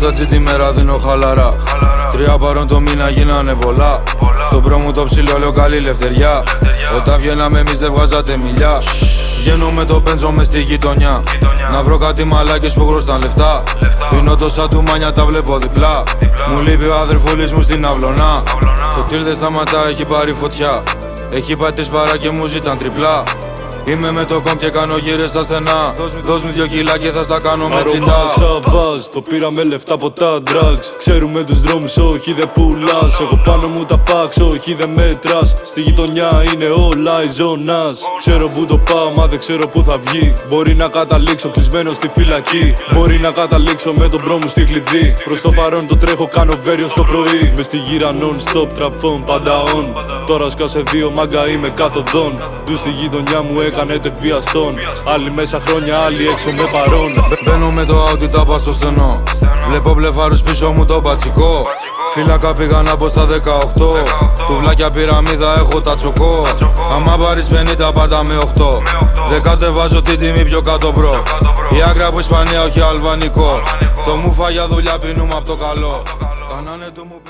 τα τζι τη μέρα δίνω χαλαρά. 3 παρόν το μήνα γίνανε πολλά. Στον πρόμου το ψηλό λέω καλή ελευθεριά. Όταν βγαίναμε εμείς δεν βγάζατε μιλιά. Βγαίνω με το πέντσο μες στη γειτονιά. Να βρω κάτι μαλάκες που χρωστάν λεφτά. Πίνω τόσα του μάνια τα βλέπω διπλά. Μου λείπει ο αδερφούλης μου στην αυλωνά. Το τύρ δεν σταματά, έχει πάρει φωτιά. Έχει πάει τις παρά και μου ζητάν τριπλά. Είμαι με το κόμ και κάνω γύρες στα στενά. Δώσ' μου 2 κιλά και θα στα κάνω με τριτά. Αρώμα σαβάζ, το πήραμε λεφτά από τα drugs. Ξέρουμε τους δρόμους, όχι δεν πουλάς. Εγώ πάνω μου τα πάξ, όχι δεν μέτρας. Στη γειτονιά είναι όλα η ζώνας. Ξέρω που το πάω, μα δεν ξέρω που θα βγει. Μπορεί να καταλήξω κλεισμένο στη φυλακή. Μπορεί να καταλήξω με τον μπρο μου στη κλειδί. Προς το παρόν το τρέχω, κάνω βέριο στο πρωί. Μες στη γύρα non-stop, trap phone, πάντα on. Τώρα σκάσε 2 μάγκα είμαι κάθοδον. Του στη γειτονιά μου έκανετε εκβιαστών. Άλλοι μέσα χρόνια, άλλοι έξω με παρόν. Μπαίνω με το Audi τα πας στο στενό. Βλέπω μπλεφάρους πίσω μου το πατσικό. Φύλακα πήγα να μπω στα 18. Τουβλάκια πυραμίδα έχω τα τσοκό. Άμα πάρεις 50 πάντα με 8. Δεν κατεβάζω την τιμή πιο κάτω μπρο. Η άκρα από Ισπανία όχι αλβανικό. Το μου φάγια δουλειά πίνουμε απ' το καλό. Κανάνε του μου